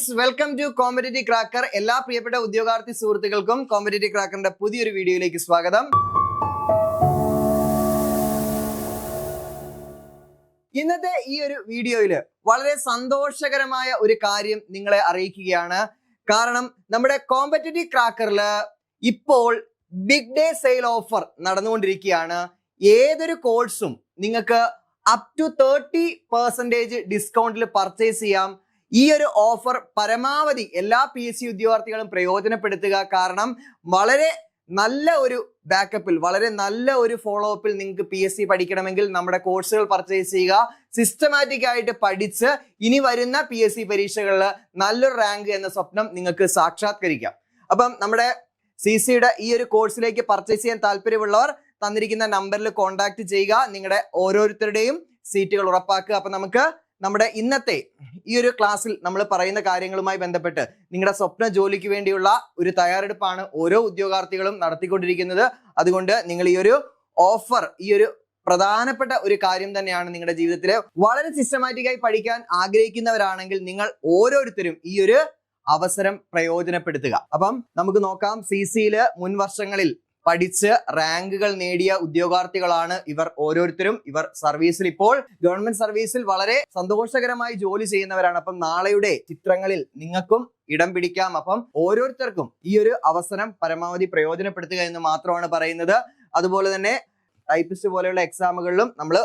Guys, welcome to competitive cracker. എല്ലാ പ്രിയപ്പെട്ട ഉദ്യോഗാർത്ഥി സുഹൃത്തുക്കൾക്കും കോമ്പറ്റേറ്റീവ് ക്രാക്കറിന്റെ പുതിയൊരു വീഡിയോയിലേക്ക് സ്വാഗതം. ഇന്നത്തെ ഈ ഒരു വീഡിയോയിൽ വളരെ സന്തോഷകരമായ ഒരു കാര്യം നിങ്ങളെ അറിയിക്കുകയാണ്. കാരണം നമ്മുടെ കോമ്പറ്റേറ്റീവ് ക്രാക്കറിൽ ഇപ്പോൾ ബിഗ് ഡേ സെയിൽ ഓഫർ നടന്നുകൊണ്ടിരിക്കുകയാണ്. ഏതൊരു കോഴ്സും നിങ്ങൾക്ക് അപ് ടു 30% ഡിസ്കൗണ്ടിൽ പർച്ചേസ് ചെയ്യാം. ഈ ഒരു ഓഫർ പരമാവധി എല്ലാ PSC ഉദ്യോഗാർത്ഥികളും പ്രയോജനപ്പെടുത്തുക. കാരണം വളരെ നല്ല ഒരു ബാക്കപ്പിൽ, വളരെ നല്ല ഒരു ഫോളോ അപ്പിൽ നിങ്ങൾക്ക് PSC പഠിക്കണമെങ്കിൽ നമ്മുടെ കോഴ്സുകൾ പർച്ചേസ് ചെയ്യുക. സിസ്റ്റമാറ്റിക് ആയിട്ട് പഠിച്ച് ഇനി വരുന്ന PSC പരീക്ഷകളിൽ നല്ലൊരു റാങ്ക് എന്ന സ്വപ്നം നിങ്ങൾക്ക് സാക്ഷാത്കരിക്കാം. അപ്പം നമ്മുടെ CCയുടെ ഈ ഒരു കോഴ്സിലേക്ക് പർച്ചേസ് ചെയ്യാൻ താല്പര്യമുള്ളവർ തന്നിരിക്കുന്ന നമ്പറിൽ കോൺടാക്ട് ചെയ്യുക. നിങ്ങളുടെ ഓരോരുത്തരുടെയും സീറ്റുകൾ ഉറപ്പാക്കുക. അപ്പൊ നമുക്ക് നമ്മുടെ ഇന്നത്തെ ഈ ഒരു ക്ലാസ്സിൽ നമ്മൾ പറയുന്ന കാര്യങ്ങളുമായി ബന്ധപ്പെട്ട് നിങ്ങളുടെ സ്വപ്ന ജോലിക്ക് വേണ്ടിയുള്ള ഒരു തയ്യാറെടുപ്പാണ് ഓരോ ഉദ്യോഗാർത്ഥികളും നടത്തിക്കൊണ്ടിരിക്കുന്നത്. അതുകൊണ്ട് നിങ്ങൾ ഈ ഒരു ഓഫർ, ഈ ഒരു പ്രധാനപ്പെട്ട ഒരു കാര്യം തന്നെയാണ് നിങ്ങളുടെ ജീവിതത്തിൽ വളരെ സിസ്റ്റമാറ്റിക്കായി പഠിക്കാൻ ആഗ്രഹിക്കുന്നവരാണെങ്കിൽ നിങ്ങൾ ഓരോരുത്തരും ഈ ഒരു അവസരം പ്രയോജനപ്പെടുത്തുക. അപ്പം നമുക്ക് നോക്കാം. CCയില് മുൻ വർഷങ്ങളിൽ പഠിച്ച് റാങ്കുകൾ നേടിയ ഉദ്യോഗാർത്ഥികളാണ് ഇവർ ഓരോരുത്തരും. ഇവർ സർവീസിൽ, ഇപ്പോൾ ഗവൺമെന്റ് സർവീസിൽ വളരെ സന്തോഷകരമായി ജോലി ചെയ്യുന്നവരാണ്. അപ്പം നാളെയുടെ ചിത്രങ്ങളിൽ നിങ്ങൾക്കും ഇടം പിടിക്കാം. അപ്പം ഓരോരുത്തർക്കും ഈ ഒരു അവസരം പരമാവധി പ്രയോജനപ്പെടുത്തുക എന്ന് മാത്രമാണ് പറയുന്നത്. അതുപോലെ തന്നെ ടൈപ്പിസ്റ്റ് പോലെയുള്ള എക്സാമുകളിലും നമ്മൾ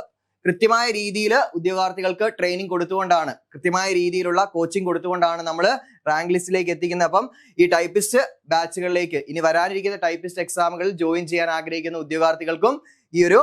കൃത്യമായ രീതിയിൽ ഉദ്യോഗാർത്ഥികൾക്ക് ട്രെയിനിങ് കൊടുത്തുകൊണ്ടാണ്, കൃത്യമായ രീതിയിലുള്ള കോച്ചിങ് കൊടുത്തുകൊണ്ടാണ് നമ്മൾ റാങ്ക് ലിസ്റ്റിലേക്ക് എത്തിക്കുന്നത്. അപ്പം ഈ ടൈപ്പിസ്റ്റ് ബാച്ചുകളിലേക്ക്, ഇനി വരാനിരിക്കുന്ന ടൈപ്പിസ്റ്റ് എക്സാമുകളിൽ ജോയിൻ ചെയ്യാൻ ആഗ്രഹിക്കുന്ന ഉദ്യോഗാർത്ഥികൾക്കും ഈ ഒരു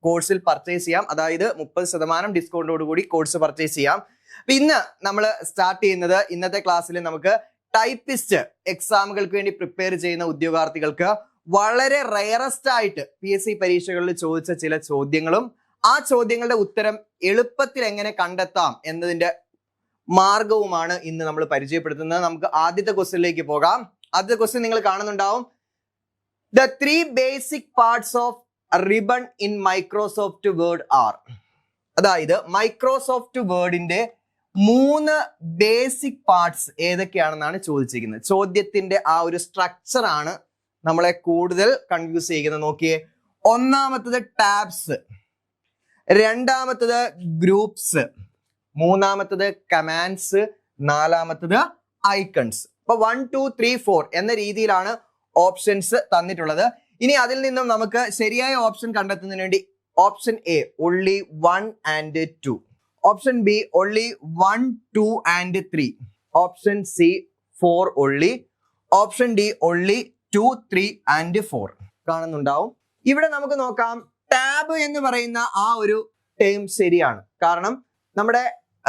കോഴ്സിൽ പർച്ചേസ് ചെയ്യാം. അതായത് 30% ഡിസ്കൗണ്ടോടുകൂടി കോഴ്സ് പർച്ചേസ് ചെയ്യാം. അപ്പൊ ഇന്ന് നമ്മൾ സ്റ്റാർട്ട് ചെയ്യുന്നത്, ഇന്നത്തെ ക്ലാസ്സിൽ നമുക്ക് ടൈപ്പിസ്റ്റ് എക്സാമുകൾക്ക് വേണ്ടി പ്രിപ്പയർ ചെയ്യുന്ന ഉദ്യോഗാർത്ഥികൾക്ക് വളരെ റയറസ്റ്റ് ആയിട്ട് PSC പരീക്ഷകളിൽ ചോദിച്ച ചില ചോദ്യങ്ങളും ആ ചോദ്യങ്ങളുടെ ഉത്തരം എളുപ്പത്തിൽ എങ്ങനെ കണ്ടെത്താം എന്നതിന്റെ മാർഗവുമാണ് ഇന്ന് നമ്മൾ പരിചയപ്പെടുത്തുന്നത്. നമുക്ക് ആദ്യത്തെ ക്വസ്റ്റ്യനിലേക്ക് പോകാം. ആദ്യത്തെ ക്വസ്റ്റ്യൻ നിങ്ങൾ കാണുന്നുണ്ടാവും. The 3 basic parts of ribbon in Microsoft Word are. അതായത് മൈക്രോസോഫ്റ്റ് വേർഡിന്റെ 3 ബേസിക് പാർട്സ് ഏതൊക്കെയാണെന്നാണ് ചോദിച്ചിരിക്കുന്നത്. ചോദ്യത്തിന്റെ ആ ഒരു സ്ട്രക്ചർ ആണ് നമ്മളെ കൂടുതൽ കൺഫ്യൂസ് ചെയ്യുന്നത്. നോക്കിയേ, ഒന്നാമത്തത് ടാബ്സ്, രണ്ടാമത്തത് ഗ്രൂപ്പ്സ്, മൂന്നാമത്തത് കമാൻഡ്സ്, നാലാമത്തത് ഐക്കൺസ്. അപ്പൊ 1 2 3 4 എന്ന രീതിയിലാണ് ഓപ്ഷൻസ് തന്നിട്ടുള്ളത്. ഇനി അതിൽ നിന്നും നമുക്ക് ശരിയായ ഓപ്ഷൻ കണ്ടെത്തുന്നതിന് വേണ്ടി option A only 1 and 2, option B only 1 2 and 3, option C 4 only, option D only 2 3 and 4 കാണുന്നുണ്ടാവും. ഇവിടെ നമുക്ക് നോക്കാം. ടാബ് എന്ന് പറയുന്ന ആ ഒരു ടേം ശരിയാണ്. കാരണം നമ്മുടെ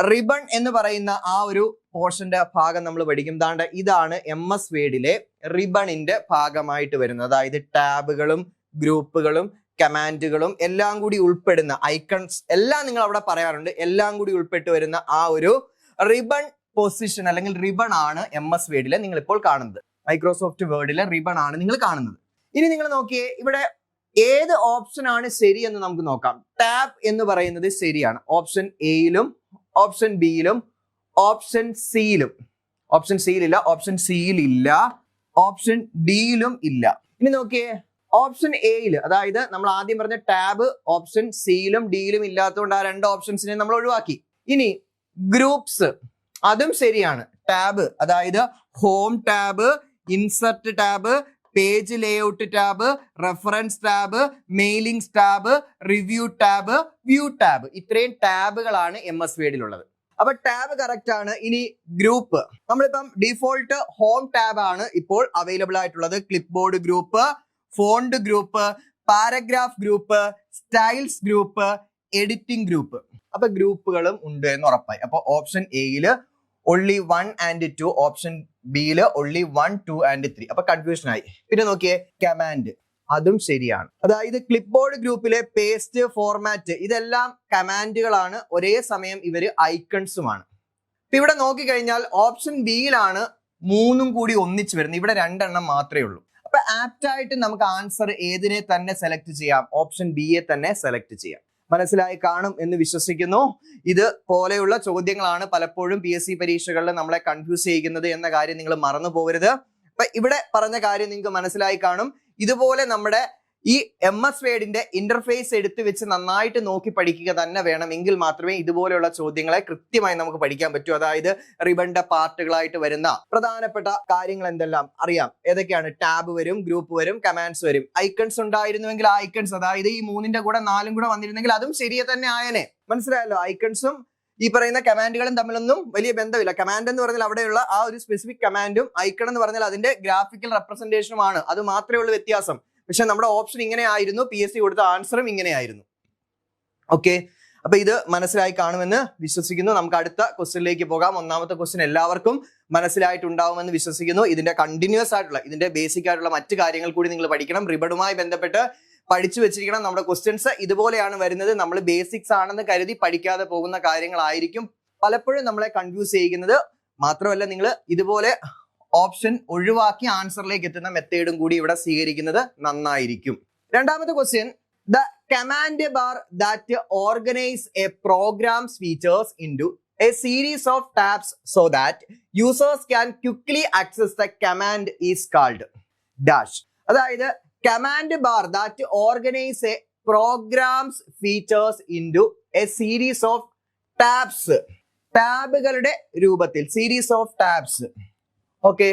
റിബൺ എന്ന് പറയുന്ന ആ ഒരു പോർഷന്റെ ഭാഗം നമ്മൾ പഠിക്കും. ദാണ്ട് ഇതാണ് MS വേർഡിലെ റിബണിന്റെ ഭാഗമായിട്ട് വരുന്നത്. അതായത് ടാബുകളും ഗ്രൂപ്പുകളും കമാൻഡുകളും എല്ലാം കൂടി ഉൾപ്പെടുന്ന ഐക്കൺസ് എല്ലാം നിങ്ങൾ അവിടെ പറയാറുണ്ട്. എല്ലാം കൂടി ഉൾപ്പെട്ട് വരുന്ന ആ ഒരു റിബൺ പൊസിഷൻ അല്ലെങ്കിൽ റിബൺ ആണ് MS വേർഡിലെ നിങ്ങൾ ഇപ്പോൾ കാണുന്നത്. മൈക്രോസോഫ്റ്റ് വേർഡിലെ റിബൺ ആണ് നിങ്ങൾ കാണുന്നത്. ഇനി നിങ്ങൾ നോക്കിയേ, ഇവിടെ ഏത് ഓപ്ഷൻ ആണ് ശരി എന്ന് നമുക്ക് നോക്കാം. ടാബ് എന്ന് പറയുന്നത് ശരിയാണ്. ഓപ്ഷൻ എയിലും ഓപ്ഷൻ ബിയിലും ഓപ്ഷൻ സിയിലും, ഓപ്ഷൻ സിയിലില്ല, ഓപ്ഷൻ സിയിലില്ല, ഓപ്ഷൻ ഡിയിലും ഇല്ല. ഇനി നോക്കിയേ, ഓപ്ഷൻ എയിൽ, അതായത് നമ്മൾ ആദ്യം പറഞ്ഞ ടാബ് ഓപ്ഷൻ സിയിലും ഡിയിലും ഇല്ലാത്തതുകൊണ്ട് ആ 2 ഓപ്ഷൻസിനെ നമ്മൾ ഒഴിവാക്കി. ഇനി ഗ്രൂപ്പ്സ്, അതും ശരിയാണ്. ടാബ് അതായത് home tab, insert tab, page layout tab, reference tab, mailings tab, review tab, view tab, ഇത്രയും ടാബുകളാണ് MS വേർഡിലുള്ളത്. അപ്പൊ ടാബ് കറക്റ്റ് ആണ്. ഇനി ഗ്രൂപ്പ്, നമ്മളിപ്പം ഡിഫോൾട്ട് ഹോം ടാബ് ആണ് ഇപ്പോൾ അവൈലബിൾ ആയിട്ടുള്ളത്. Clipboard group, font group, paragraph group, styles group, editing group. അപ്പൊ ഗ്രൂപ്പുകളും ഉണ്ട് എന്ന് ഉറപ്പായി. അപ്പൊ ഓപ്ഷൻ എയില് only 1 and 2, ഓപ്ഷൻ ബിയില് only 1 2 and 3. അപ്പൊ കൺഫ്യൂഷൻ ആയി. പിന്നെ നോക്കിയേ, കമാൻഡ്, അതും ശരിയാണ്. അതായത് ക്ലിപ്പ് ബോർഡ് ഗ്രൂപ്പിലെ പേസ്റ്റ്, ഫോർമാറ്റ്, ഇതെല്ലാം കമാൻഡുകളാണ്. ഒരേ സമയം ഇവര് ഐക്കൺസുമാണ്. ഇവിടെ നോക്കിക്കഴിഞ്ഞാൽ ഓപ്ഷൻ ബിയിലാണ് 3 കൂടി ഒന്നിച്ചു വരുന്നത്. ഇവിടെ 2 എണ്ണം മാത്രമേ ഉള്ളൂ. അപ്പൊ ആപ്റ്റ് ആയിട്ട് നമുക്ക് ആൻസർ ഏതിനെ തന്നെ സെലക്ട് ചെയ്യാം, ഓപ്ഷൻ ബിയെ തന്നെ സെലക്ട് ചെയ്യാം. മനസ്സിലായി കാണും എന്ന് വിശ്വസിക്കുന്നു. ഇത് പോലെയുള്ള ചോദ്യങ്ങളാണ് പലപ്പോഴും PSC പരീക്ഷകളിൽ നമ്മളെ കൺഫ്യൂസ് ചെയ്യിക്കുന്നത് എന്ന കാര്യം നിങ്ങൾ മറന്നു പോകരുത്. അപ്പൊ ഇവിടെ പറഞ്ഞ കാര്യം നിങ്ങൾക്ക് മനസ്സിലായി കാണും. ഇതുപോലെ നമ്മുടെ ഈ MS വേർഡിന്റെ ഇന്റർഫേസ് എടുത്തു വെച്ച് നന്നായിട്ട് നോക്കി പഠിക്കുക തന്നെ വേണം. എങ്കിൽ മാത്രമേ ഇതുപോലെയുള്ള ചോദ്യങ്ങളെ കൃത്യമായി നമുക്ക് പഠിക്കാൻ പറ്റൂ. അതായത് റിബണിന്റെ പാർട്ടുകളായിട്ട് വരുന്ന പ്രധാനപ്പെട്ട കാര്യങ്ങൾ എന്തെല്ലാം അറിയാം. ഏതൊക്കെയാണ്? ടാബ് വരും, ഗ്രൂപ്പ് വരും, കമാൻഡ്സ് വരും. ഐക്കൺസ് ഉണ്ടായിരുന്നുവെങ്കിൽ ആ ഐക്കൺസ്, അതായത് ഈ 3ന്റെ കൂടെ 4 കൂടെ വന്നിരുന്നെങ്കിൽ അതും ശരിയെ തന്നെ ആയനെ. മനസ്സിലായല്ലോ? ഐക്കൺസും ഈ പറയുന്ന കമാൻഡുകളും തമ്മിലൊന്നും വലിയ ബന്ധമില്ല. കമാൻഡ് എന്ന് പറഞ്ഞാൽ അവിടെയുള്ള ആ ഒരു സ്പെസിഫിക് കമാൻഡും ഐക്കൺ എന്ന് പറഞ്ഞാൽ അതിന്റെ ഗ്രാഫിക്കൽ റെപ്രസെന്റേഷനുമാണ്. അത് മാത്രമേ ഉള്ളൂ വ്യത്യാസം. പക്ഷെ നമ്മുടെ ഓപ്ഷൻ ഇങ്ങനെ ആയിരുന്നു, PSC കൊടുത്ത ആൻസറും ഇങ്ങനെയായിരുന്നു. ഓക്കെ, അപ്പൊ ഇത് മനസ്സിലായി കാണുമെന്ന് വിശ്വസിക്കുന്നു. നമുക്ക് അടുത്ത ക്വസ്റ്റ്യനിലേക്ക് പോകാം. ഒന്നാമത്തെ ക്വസ്റ്റ്യൻ എല്ലാവർക്കും മനസ്സിലായിട്ടുണ്ടാവുമെന്ന് വിശ്വസിക്കുന്നു. ഇതിന്റെ കണ്ടിന്യൂസ് ആയിട്ടുള്ള, ഇതിന്റെ ബേസിക് ആയിട്ടുള്ള മറ്റു കാര്യങ്ങൾ കൂടി നിങ്ങൾ പഠിക്കണം. റിബണുമായി ബന്ധപ്പെട്ട് പഠിച്ചു വെച്ചിരിക്കണം. നമ്മുടെ ക്വസ്റ്റ്യൻസ് ഇതുപോലെയാണ് വരുന്നത്. നമ്മൾ ബേസിക്സ് ആണെന്ന് കരുതി പഠിക്കാതെ പോകുന്ന കാര്യങ്ങളായിരിക്കും പലപ്പോഴും നമ്മളെ കൺഫ്യൂസ് ചെയ്യിക്കുന്നത്. മാത്രമല്ല, നിങ്ങൾ ഇതുപോലെ ഓപ്ഷൻ ഒഴിവാക്കി ആൻസറിലേക്ക് എത്തുന്ന മെത്തേഡും കൂടി ഇവിടെ സ്വീകരിക്കുന്നത് നന്നായിരിക്കും. രണ്ടാമത്തെ question, the command bar that organize a programs features into a series of tabs so that users can quickly access the command is called dash. അതായത് command bar that organize a programs features into a series of tabs, ടാബുകളുടെ രൂപത്തിൽ, series of tabs. Okay,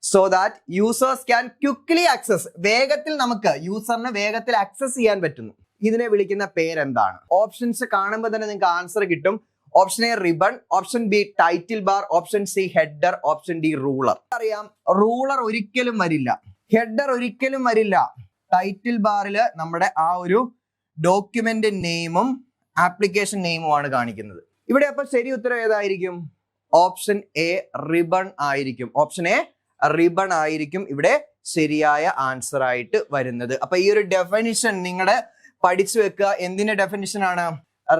so that users can quickly access, വേഗത്തിൽ നമുക്ക് യൂസറിന് വേഗത്തിൽ access ചെയ്യാൻ പറ്റുന്നു. ഇതിനെ വിളിക്കുന്ന പേരെന്താണ്? ഓപ്ഷൻസ് കാണുമ്പോൾ തന്നെ നിങ്ങൾക്ക് ആൻസർ കിട്ടും. Option A ribbon, option B title bar, option C header, option D ruler. അറിയാം, റൂളർ ഒരിക്കലും വരില്ല, ഹെഡർ ഒരിക്കലും വരില്ല. ടൈറ്റിൽ ബാറിൽ നമ്മുടെ ആ ഒരു ഡോക്യുമെന്റ് നെയിമും ആപ്ലിക്കേഷൻ നെയിമുമാണ് കാണിക്കുന്നത്. ഇവിടെ അപ്പൊ ശരി ഉത്തരം ഏതായിരിക്കും? ഓപ്ഷൻ എ റിബൺ ആയിരിക്കും. ഓപ്ഷൻ എ റിബൺ ആയിരിക്കും ഇവിടെ ശരിയായ ആൻസർ ആയിട്ട് വരുന്നത്. അപ്പൊ ഈ ഒരു ഡെഫിനിഷൻ നിങ്ങളുടെ പഠിച്ചു വെക്കുക. എന്തിന്റെ ഡെഫിനിഷൻ ആണ്?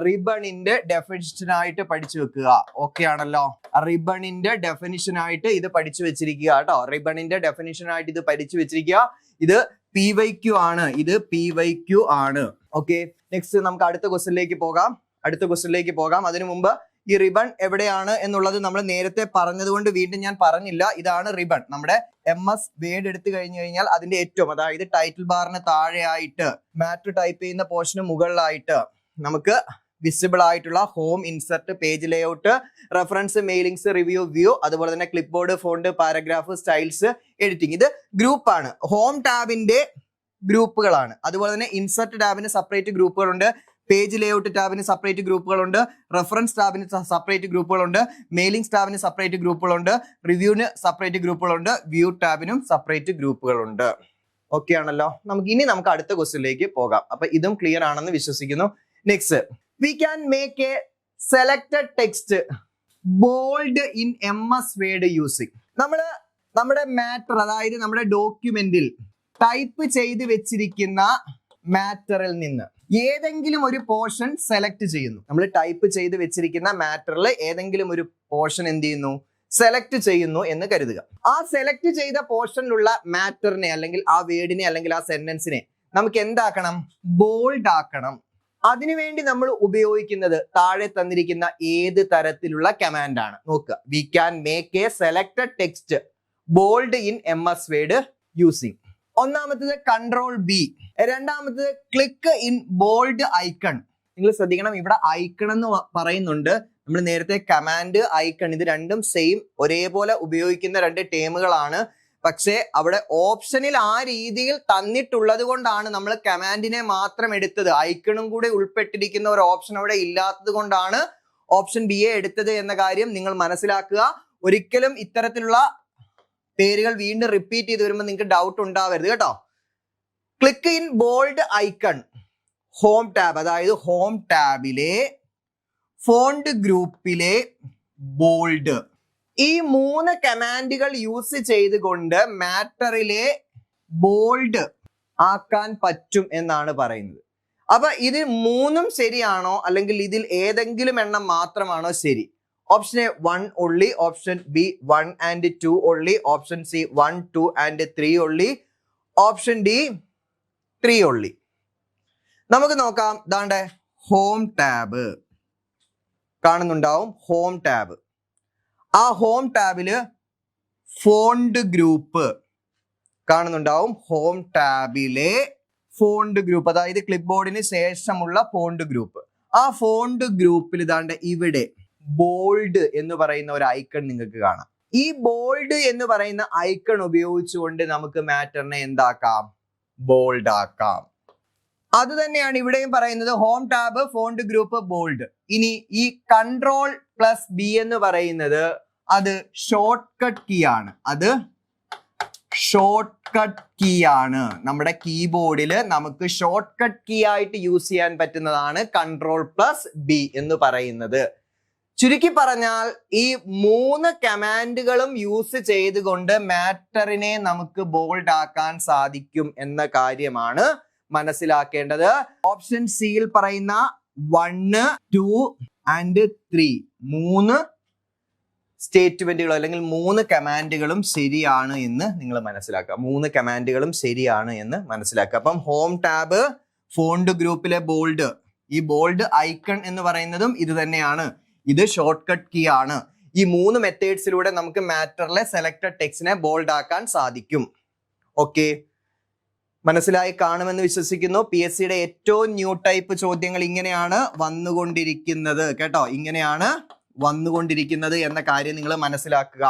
റിബണിന്റെ ഡെഫിനിഷൻ ആയിട്ട് പഠിച്ചു വെക്കുക. ഓക്കെ ആണല്ലോ? റിബണിന്റെ ഡെഫിനിഷൻ ആയിട്ട് ഇത് പഠിച്ചു വെച്ചിരിക്കുക കേട്ടോ. റിബണിന്റെ ഡെഫിനിഷൻ ആയിട്ട് ഇത് പഠിച്ചു വെച്ചിരിക്കുക. ഇത് PYQ ആണ്, ഇത് PYQ ആണ്. ഓക്കെ, നെക്സ്റ്റ് നമുക്ക് അടുത്ത ക്വസ്റ്റ്യനിലേക്ക് പോകാം. അതിനു മുമ്പ് ഈ റിബൺ എവിടെയാണ് എന്നുള്ളത് നമ്മൾ നേരത്തെ പറഞ്ഞതുകൊണ്ട് വീണ്ടും ഞാൻ പറഞ്ഞില്ല. ഇതാണ് റിബൺ. നമ്മുടെ MS വേർഡ് എടുത്തു കഴിഞ്ഞാൽ അതിന്റെ ഏറ്റവും, അതായത് ടൈറ്റിൽ ബാറിന് താഴെയായിട്ട് മാറ്റർ ടൈപ്പ് ചെയ്യുന്ന പോർഷന് മുകളിലായിട്ട് നമുക്ക് വിസിബിൾ ആയിട്ടുള്ള home, insert, page layout, reference, mailings, review, view, അതുപോലെ തന്നെ clipboard, font, paragraph, styles, editing. ഇത് ഗ്രൂപ്പാണ്. ഹോം ടാബിന്റെ ഗ്രൂപ്പുകളാണ്. അതുപോലെ തന്നെ ഇൻസെർട്ട് ടാബിന് സെപ്പറേറ്റ് ഗ്രൂപ്പുകളുണ്ട്, പേജ് ലേഔട്ട് ടാബിന് സെപ്പറേറ്റ് ഗ്രൂപ്പുകളുണ്ട്, റെഫറൻസ് ടാബിന് സെപ്പറേറ്റ് ഗ്രൂപ്പുകളുണ്ട്, മെയിലിംഗ് ടാബിന് സെപ്പറേറ്റ് ഗ്രൂപ്പുകളുണ്ട്, റിവ്യൂവിന് സെപ്പറേറ്റ് ഗ്രൂപ്പുകളുണ്ട്, വ്യൂ ടാബിനും സെപ്പറേറ്റ് ഗ്രൂപ്പുകളുണ്ട്. ഓക്കെ ആണല്ലോ? നമുക്ക് അടുത്ത ക്വസ്റ്റ്യനിലേക്ക് പോകാം. അപ്പൊ ഇതും ക്ലിയർ ആണെന്ന് വിശ്വസിക്കുന്നു. Next, we can make a selected text bold in MS Word using. നമ്മുടെ മാറ്റർ, അതായത് നമ്മുടെ ഡോക്യുമെന്റിൽ ടൈപ്പ് ചെയ്ത് വെച്ചിരിക്കുന്ന മാറ്ററിൽ നിന്ന് ഏതെങ്കിലും ഒരു പോർഷൻ സെലക്ട് ചെയ്യുന്നു. നമ്മൾ ടൈപ്പ് ചെയ്ത് വെച്ചിരിക്കുന്ന മാറ്ററിൽ ഏതെങ്കിലും ഒരു പോർഷൻ എന്ത് ചെയ്യുന്നു? സെലക്ട് ചെയ്യുന്നു എന്ന് കരുതുക. ആ സെലക്ട് ചെയ്ത പോർഷനിലുള്ള മാറ്ററിനെ അല്ലെങ്കിൽ ആ വേർഡിനെ അല്ലെങ്കിൽ ആ സെന്റൻസിനെ നമുക്ക് എന്താക്കണം? ബോൾഡ് ആക്കണം. അതിനുവേണ്ടി നമ്മൾ ഉപയോഗിക്കുന്നത് താഴെ തന്നിരിക്കുന്ന ഏത് തരത്തിലുള്ള കമാൻഡ് ആണ്? നോക്കുക. We can make A selected text bold in MS word using. ഒന്നാമത്തത് Ctrl+B, രണ്ടാമത്തത് ക്ലിക്ക് ഇൻ ബോൾഡ് ഐക്കൺ. നിങ്ങൾ ശ്രദ്ധിക്കണം, ഇവിടെ ഐക്കൺ എന്ന് പറയുന്നുണ്ട്. നമ്മൾ നേരത്തെ കമാൻഡ്, ഐക്കൺ, ഇത് രണ്ടും സെയിം, ഒരേപോലെ ഉപയോഗിക്കുന്ന രണ്ട് ടേമുകളാണ്. പക്ഷേ അവിടെ ഓപ്ഷനിൽ ആ രീതിയിൽ തന്നിട്ടുള്ളത് കൊണ്ടാണ് നമ്മൾ കമാൻഡിനെ മാത്രം എടുത്തത്. ഐക്കണും കൂടെ ഉൾപ്പെട്ടിരിക്കുന്ന ഒരു ഓപ്ഷൻ അവിടെ ഇല്ലാത്തത് കൊണ്ടാണ് ഓപ്ഷൻ ബി എ എടുത്തത് എന്ന കാര്യം നിങ്ങൾ മനസ്സിലാക്കുക. ഒരിക്കലും ഇത്തരത്തിലുള്ള പേരുകൾ വീണ്ടും റിപ്പീറ്റ് ചെയ്ത് വരുമ്പോൾ നിങ്ങൾക്ക് ഡൗട്ട് ഉണ്ടാവരുത് കേട്ടോ. Click in bold icon, home tab, അതായത് ഹോം ടാബിലെ ഫോണ്ട് ഗ്രൂപ്പിലെ ബോൾഡ്. ഈ 3 കമാൻഡുകൾ യൂസ് ചെയ്തുകൊണ്ട് മാറ്ററിലെ ബോൾഡ് ആക്കാൻ പറ്റും എന്നാണ് പറയുന്നത്. അപ്പൊ ഇത് 3ഉം ശരിയാണോ, അല്ലെങ്കിൽ ഇതിൽ ഏതെങ്കിലും എണ്ണം മാത്രമാണോ ശരി? Option A 1 only, option B 1 and 2 only, option C 1, 2 and 3 only, option D 3 only. നമുക്ക് നോക്കാം. ദാണ്ടെ ഹോം ടാബ് കാണുന്നുണ്ടാവും. ഹോം ടാബ്, ആ ഹോം ടാബില് ഫോണ്ട് ഗ്രൂപ്പ് കാണുന്നുണ്ടാവും. ഹോം ടാബിലെ ഫോണ്ട് ഗ്രൂപ്പ്, അതായത് ക്ലിപ്പ് ബോർഡിന് ശേഷമുള്ള ഫോണ്ട് ഗ്രൂപ്പ്. ആ ഫോണ്ട് ഗ്രൂപ്പിൽ ഇതാണ്ട് ഇവിടെ ബോൾഡ് എന്ന് പറയുന്ന ഒരു ഐക്കൺ നിങ്ങൾക്ക് കാണാം. ഈ ബോൾഡ് എന്ന് പറയുന്ന ഐക്കൺ ഉപയോഗിച്ചുകൊണ്ട് നമുക്ക് മാറ്ററിനെ എന്താക്കാം? ബോൾഡ് ആക്കാം. അത് തന്നെയാണ് ഇവിടെയും പറയുന്നത്. Home tab, font group, bold. ഇനി ഈ Ctrl+B എന്ന് പറയുന്നത് അത് ഷോർട്ട് കട്ട് കീ ആണ്. അത് ഷോർട്ട് കട്ട് കീ ആണ്. നമ്മുടെ കീബോർഡിൽ നമുക്ക് ഷോർട്ട് കട്ട് കീ ആയിട്ട് യൂസ് ചെയ്യാൻ പറ്റുന്നതാണ് Ctrl+B എന്ന് പറയുന്നത്. ചുരുക്കി പറഞ്ഞാൽ ഈ 3 കമാൻഡുകളും യൂസ് ചെയ്തുകൊണ്ട് മാറ്ററിനെ നമുക്ക് ബോൾഡ് ആക്കാൻ സാധിക്കും എന്ന കാര്യമാണ് മനസ്സിലാക്കേണ്ടത്. ഓപ്ഷൻ സിയിൽ പറയുന്ന 1, 2 and 3 3 സ്റ്റേറ്റ്മെന്റുകളോ അല്ലെങ്കിൽ 3 കമാൻഡുകളും ശരിയാണ് എന്ന് നിങ്ങൾ മനസ്സിലാക്കുക. 3 കമാൻഡുകളും ശരിയാണ് എന്ന് മനസ്സിലാക്കുക. അപ്പം ഹോം ടാബ്, ഫോണ്ട് ഗ്രൂപ്പിലെ ബോൾഡ്, ഈ ബോൾഡ് ഐക്കൺ എന്ന് പറയുന്നതും ഇത് തന്നെയാണ്. ഇത് ഷോർട്ട് കട്ട് കീ ആണ്. ഈ 3 മെത്തേഡ്സിലൂടെ നമുക്ക് മാറ്ററിലെ സെലക്ടഡ് ടെക്സ്റ്റിനെ ബോൾഡ് ആക്കാൻ സാധിക്കും. ഓക്കെ, മനസ്സിലായി കാണുമെന്ന് വിശ്വസിക്കുന്നു. PSCയുടെ ഏറ്റവും ന്യൂ ടൈപ്പ് ചോദ്യങ്ങൾ ഇങ്ങനെയാണ് വന്നുകൊണ്ടിരിക്കുന്നത് കേട്ടോ. ഇങ്ങനെയാണ് വന്നുകൊണ്ടിരിക്കുന്നത് എന്ന കാര്യം നിങ്ങൾ മനസ്സിലാക്കുക.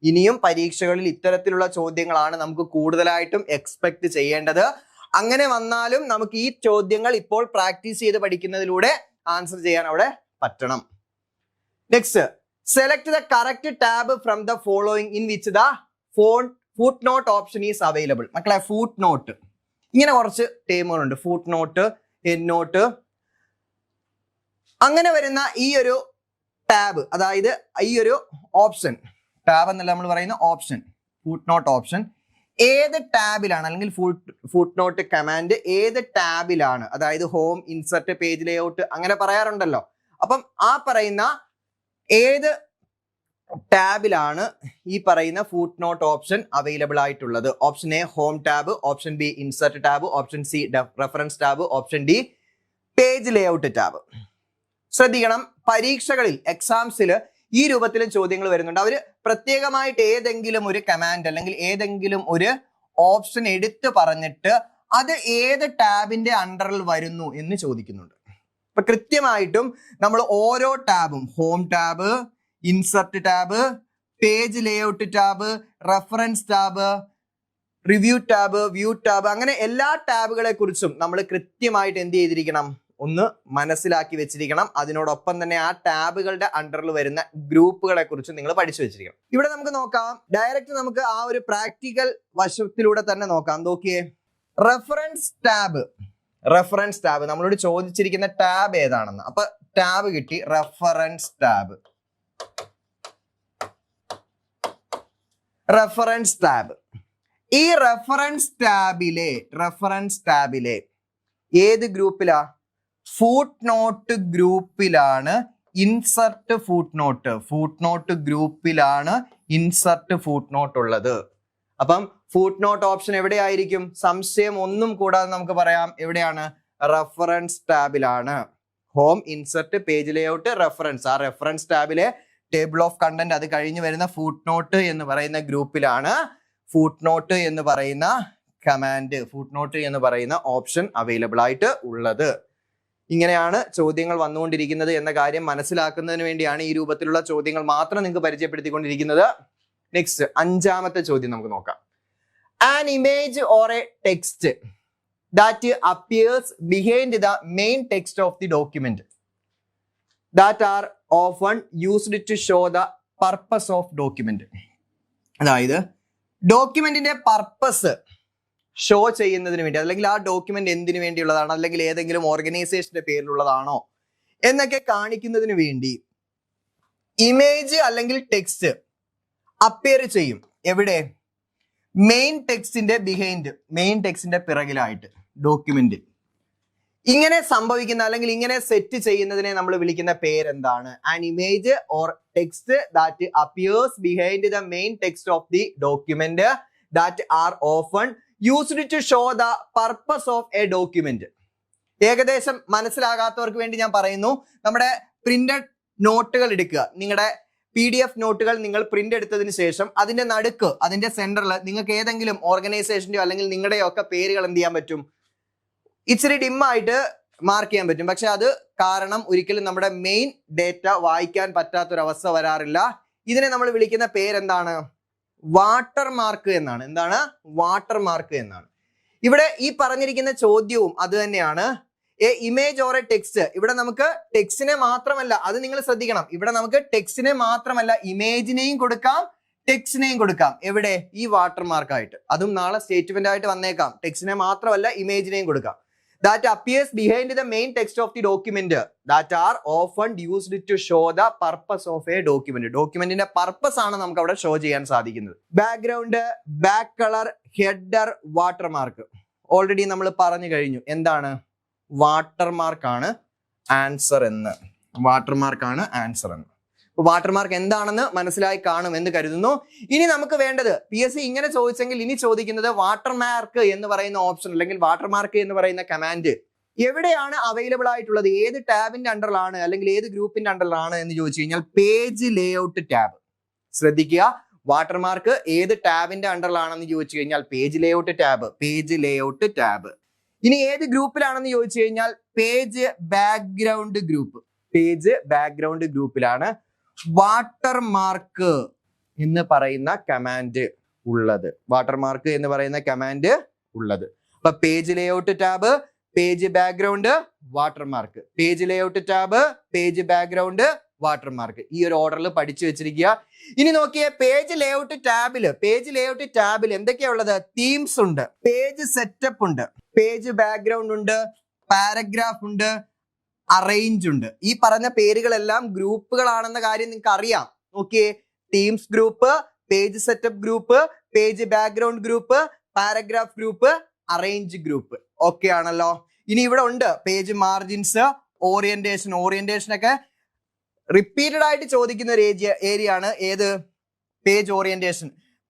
ഇനിയും പരീക്ഷകളിൽ ഇത്തരത്തിലുള്ള ചോദ്യങ്ങളാണ് നമുക്ക് കൂടുതലായിട്ടും എക്സ്പെക്ട് ചെയ്യേണ്ടത്. അങ്ങനെ വന്നാലും നമുക്ക് ഈ ചോദ്യങ്ങൾ ഇപ്പോൾ പ്രാക്ടീസ് ചെയ്ത് പഠിക്കുന്നതിലൂടെ ആൻസർ ചെയ്യാൻ അവിടെ പറ്റണം. Next, select the correct tab from the following in which the footnote option is available. മക്കളെ, ഫുട് നോട്ട് ഇങ്ങനെ കുറച്ച് ടേമുകളുണ്ട്. ഫുട് നോട്ട്, എൻഡ് നോട്ട്, അങ്ങനെ വരുന്ന ഈ ഒരു ടാബ്, അതായത് ഈ ഒരു ഓപ്ഷൻ, ടാബ് എന്നല്ല നമ്മൾ പറയുന്ന ഓപ്ഷൻ, ഫുട് നോട്ട് ഓപ്ഷൻ ഏത് ടാബിലാണ്, അല്ലെങ്കിൽ ഫുട് നോട്ട് കമാൻഡ് ഏത് ടാബിലാണ്, അതായത് ഹോം, ഇൻസർട്ട്, പേജ് ലേഔട്ട് അങ്ങനെ പറയാറുണ്ടല്ലോ. അപ്പം ആ പറയുന്ന ഏത് ടാബിലാണ് ഈ പറയുന്ന ഫുട് നോട്ട് ഓപ്ഷൻ അവൈലബിൾ ആയിട്ടുള്ളത്? Option A home tab, option B insert tab, option C reference tab, option D page layout tab. ശ്രദ്ധിക്കണം, പരീക്ഷകളിൽ എക്സാംസിൽ ഈ രൂപത്തിലും ചോദ്യങ്ങൾ വരുന്നുണ്ട്. അവര് പ്രത്യേകമായിട്ട് ഏതെങ്കിലും ഒരു കമാൻഡ് അല്ലെങ്കിൽ ഏതെങ്കിലും ഒരു ഓപ്ഷൻ എടുത്ത് പറഞ്ഞിട്ട് അത് ഏത് ടാബിന്റെ അണ്ടറിൽ വരുന്നു എന്ന് ചോദിക്കുന്നുണ്ട്. അപ്പൊ കൃത്യമായിട്ടും നമ്മൾ ഓരോ ടാബും, home tab, insert tab, page layout tab, reference tab, review tab, view tab, അങ്ങനെ എല്ലാ ടാബുകളെ കുറിച്ചും നമ്മൾ കൃത്യമായിട്ട് എന്ത് ചെയ്തിരിക്കണം? ഒന്ന് മനസ്സിലാക്കി വെച്ചിരിക്കണം. അതിനോടൊപ്പം തന്നെ ആ ടാബുകളുടെ അണ്ടറിൽ വരുന്ന ഗ്രൂപ്പുകളെ കുറിച്ച് നിങ്ങൾ പഠിച്ചു വെച്ചിരിക്കണം. ഇവിടെ നമുക്ക് നോക്കാം, ഡയറക്റ്റ് നമുക്ക് ആ ഒരു പ്രാക്ടിക്കൽ വശത്തിലൂടെ തന്നെ നോക്കാം. നോക്കിയേ, റെഫറൻസ് ടാബ്. റെഫറൻസ് ടാബ് നമ്മളോട് ചോദിച്ചിരിക്കുന്ന ടാബ് ഏതാണെന്ന്. അപ്പൊ ടാബ് കിട്ടി, റെഫറൻസ് ടാബ്. റെഫറൻസ് ടാബ്, ഈ റെഫറൻസ് ടാബിലെ ഏത് ഗ്രൂപ്പിലാ? ഫുട് നോട്ട് ഗ്രൂപ്പിലാണ് insert footnote. Footnote ഗ്രൂപ്പിലാണ് ഇൻസർട്ട് ഫുട് നോട്ട് ഉള്ളത്. അപ്പം ഫുട് നോട്ട് ഓപ്ഷൻ എവിടെയായിരിക്കും? സംശയം ഒന്നും കൂടാതെ നമുക്ക് പറയാം, എവിടെയാണ്? റെഫറൻസ് ടാബിലാണ്. Home, insert, page layout, reference. ആ റെഫറൻസ് ടാബിലെ ടേബിൾ ഓഫ് കണ്ടന്റ്, അത് കഴിഞ്ഞ് വരുന്ന ഫുട് നോട്ട് എന്ന് പറയുന്ന ഗ്രൂപ്പിലാണ് ഫുട് നോട്ട് എന്ന് പറയുന്ന കമാൻഡ്, ഫുട് നോട്ട് എന്ന് പറയുന്ന ഓപ്ഷൻ അവൈലബിൾ ആയിട്ട് ഉള്ളത്. ഇങ്ങനെയാണ് ചോദ്യങ്ങൾ വന്നുകൊണ്ടിരിക്കുന്നത് എന്ന കാര്യം മനസ്സിലാക്കുന്നതിന് വേണ്ടിയാണ് ഈ രൂപത്തിലുള്ള ചോദ്യങ്ങൾ മാത്രം നിങ്ങൾക്ക് പരിചയപ്പെടുത്തിക്കൊണ്ടിരിക്കുന്നത്. നെക്സ്റ്റ്, 5ാമത്തെ ചോദ്യം നമുക്ക് നോക്കാം. An image or A text that appears behind the main text of the document that are often used to show the purpose of document. അതായത് ഡോക്യുമെന്റിന്റെ പർപ്പസ് ഷോ ചെയ്യുന്നതിന് വേണ്ടി, അല്ലെങ്കിൽ ആ ഡോക്യുമെന്റ് എന്തിനു വേണ്ടിയുള്ളതാണ്, അല്ലെങ്കിൽ ഏതെങ്കിലും ഓർഗനൈസേഷന്റെ പേരിലുള്ളതാണോ എന്നൊക്കെ കാണിക്കുന്നതിന് വേണ്ടി ഇമേജ് അല്ലെങ്കിൽ ടെക്സ്റ്റ് അപ്പിയർ ചെയ്യും. എവിടെ? മെയിൻ ടെക്സ്റ്റിന്റെ ബിഹൈൻഡ്, മെയിൻ ടെക്സ്റ്റിന്റെ പിറകിലായിട്ട് ഡോക്യുമെന്റ്. ഇങ്ങനെ സംഭവിക്കുന്ന അല്ലെങ്കിൽ ഇങ്ങനെ സെറ്റ് ചെയ്യുന്നതിനെ നമ്മൾ വിളിക്കുന്ന പേരെന്താണ്? An image or text that appears behind the main text of the document that are often used to show the purpose of a document. ഏകദേശം മനസ്സിലാകാത്തവർക്ക് വേണ്ടി ഞാൻ പറയുന്നു, നമ്മുടെ പ്രിന്റഡ് നോട്ടുകൾ എടുക്കുക. നിങ്ങളുടെ PDF നോട്ടുകൾ നിങ്ങൾ പ്രിന്റ് എടുത്തതിന് ശേഷം അതിന്റെ നടുക്ക്, അതിന്റെ സെന്ററിൽ നിങ്ങൾക്ക് ഏതെങ്കിലും ഓർഗനൈസേഷന്റെയോ അല്ലെങ്കിൽ നിങ്ങളുടെയോ ഒക്കെ പേരുകൾ എന്ത് ചെയ്യാൻ പറ്റും, ഇച്ചിരി ഡിമ്മായിട്ട് മാർക്ക് ചെയ്യാൻ പറ്റും. പക്ഷെ അത് കാരണം ഒരിക്കലും നമ്മുടെ മെയിൻ ഡേറ്റ വായിക്കാൻ പറ്റാത്തൊരവസ്ഥ വരാറില്ല. ഇതിനെ നമ്മൾ വിളിക്കുന്ന പേരെന്താണ്? വാട്ടർ മാർക്ക് എന്നാണ്. എന്താണ്? വാട്ടർ മാർക്ക് എന്നാണ്. ഇവിടെ ഈ പറഞ്ഞിരിക്കുന്ന ചോദ്യവും അത് തന്നെയാണ്. A image or A text. ഇവിടെ നമുക്ക് ടെക്സ്റ്റിനെ മാത്രമല്ല, അത് നിങ്ങൾ ശ്രദ്ധിക്കണം, ഇവിടെ നമുക്ക് ടെക്സ്റ്റിനെ മാത്രമല്ല ഇമേജിനെയും കൊടുക്കാം, ടെക്സ്റ്റിനെയും കൊടുക്കാം. എവിടെ? ഈ വാട്ടർ മാർക്കായിട്ട്. അതും നാളെ സ്റ്റേറ്റ്മെന്റ് ആയിട്ട് വന്നേക്കാം. ടെക്സ്റ്റിനെ മാത്രമല്ല ഇമേജിനെയും കൊടുക്കാം. That appears behind the main text of the document that are often used to show the purpose of a document. ഡോക്യുമെന്റിന്റെ പർപ്പസ് ആണ് നമുക്ക് അവിടെ ഷോ ചെയ്യാൻ സാധിക്കുന്നത്. Background, back colour, header, watermark. Already നമ്മൾ പറഞ്ഞു കഴിഞ്ഞു. എന്താണ്? വാട്ടർമാർക്കാണ് ആൻസർ എന്ന്. വാട്ടർമാർക്കാണ് ആൻസർ എന്ന്. വാട്ടർമാർക്ക് എന്താണെന്ന് മനസ്സിലായി കാണും എന്ന് കരുതുന്നു. ഇനി നമുക്ക് വേണ്ടത്, PSC ഇങ്ങനെ ചോദിച്ചെങ്കിൽ ഇനി ചോദിക്കുന്നത് വാട്ടർമാർക്ക് എന്ന് പറയുന്ന ഓപ്ഷൻ അല്ലെങ്കിൽ വാട്ടർമാർക്ക് എന്ന് പറയുന്ന കമാൻഡ് എവിടെയാണ് അവൈലബിൾ ആയിട്ടുള്ളത്, ഏത് ടാബിന്റെ അണ്ടറിലാണ് അല്ലെങ്കിൽ ഏത് ഗ്രൂപ്പിന്റെ അണ്ടറിലാണ് എന്ന് ചോദിച്ചു കഴിഞ്ഞാൽ പേജ് ലേഔട്ട് ടാബ്. ശ്രദ്ധിക്കുക, വാട്ടർമാർക്ക് ഏത് ടാബിന്റെ അണ്ടറിലാണെന്ന് ചോദിച്ചു കഴിഞ്ഞാൽ page layout tab. Page layout tab. ഇനി ഏത് ഗ്രൂപ്പിലാണെന്ന് ചോദിച്ചു കഴിഞ്ഞാൽ page background group. Page background ഗ്രൂപ്പിലാണ് വാട്ടർമാർക്ക് എന്ന് പറയുന്ന കമാൻഡ് ഉള്ളത്. വാട്ടർമാർക്ക് എന്ന് പറയുന്ന കമാൻഡ് ഉള്ളത്. അപ്പൊ page layout tab, page background, watermark. Page layout tab, page background, watermark. ഈ ഒരു ഓർഡറിൽ പഠിച്ചു വെച്ചിരിക്കുക. ഇനി നോക്കിയേ, പേജ് ലേഔട്ട് ടാബിൽ എന്തൊക്കെയാ ഉള്ളത്? തീംസ് ഉണ്ട്, പേജ് സെറ്റപ്പ് ഉണ്ട്, പേജ് ബാക്ക്ഗ്രൗണ്ട് ഉണ്ട്, പാരഗ്രാഫ് ഉണ്ട്, അറേഞ്ച് ഉണ്ട്. ഈ പറഞ്ഞ പേരുകളെല്ലാം ഗ്രൂപ്പുകളാണെന്ന കാര്യം നിങ്ങൾക്ക് അറിയാം. നോക്കിയേ, themes group, page setup group, page background group, paragraph group, arrange group. Okay ആണല്ലോ. ഇനി ഇവിടെ ഉണ്ട് പേജ് മാർജിൻസ്, ഓറിയന്റേഷൻ. ഓറിയന്റേഷൻ ഒക്കെ റിപ്പീറ്റഡ് ആയിട്ട് ചോദിക്കുന്ന ഒരു ഏരിയ ആണ്. ഏത്? Page orientation.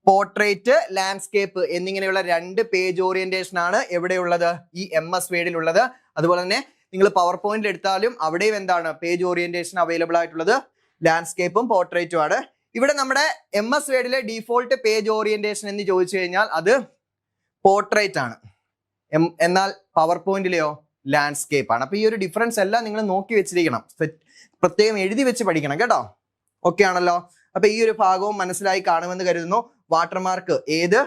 പോർട്രേറ്റ്, ലാൻഡ്സ്കേപ്പ് എന്നിങ്ങനെയുള്ള 2 പേജ് ഓറിയന്റേഷൻ ആണ് എവിടെയുള്ളത്? ഈ MS വേർഡിലുള്ളത്. അതുപോലെ തന്നെ നിങ്ങൾ പവർ പോയിന്റ് എടുത്താലും അവിടെയും എന്താണ്? പേജ് ഓറിയന്റേഷൻ അവൈലബിൾ ആയിട്ടുള്ളത് ലാൻഡ്സ്കേപ്പും പോർട്രേറ്റും ആണ്. ഇവിടെ നമ്മുടെ MS വേർഡിലെ ഡീഫോൾട്ട് പേജ് ഓറിയന്റേഷൻ എന്ന് ചോദിച്ചു കഴിഞ്ഞാൽ അത് പോർട്രേറ്റ് ആണ്. എന്നാൽ പവർ പോയിന്റിലെയോ ലാൻഡ്സ്കേപ്പ് ആണ്. അപ്പൊ ഈ ഒരു ഡിഫറൻസ് എല്ലാം നിങ്ങൾ നോക്കി വെച്ചിരിക്കണം, പ്രത്യേകം എഴുതി വെച്ച് പഠിക്കണം കേട്ടോ. ഓക്കെ ആണല്ലോ. അപ്പൊ ഈ ഒരു ഭാഗവും മനസ്സിലായി കാണുമെന്ന് കരുതുന്നു. വാട്ടർമാർക്ക് ഏത്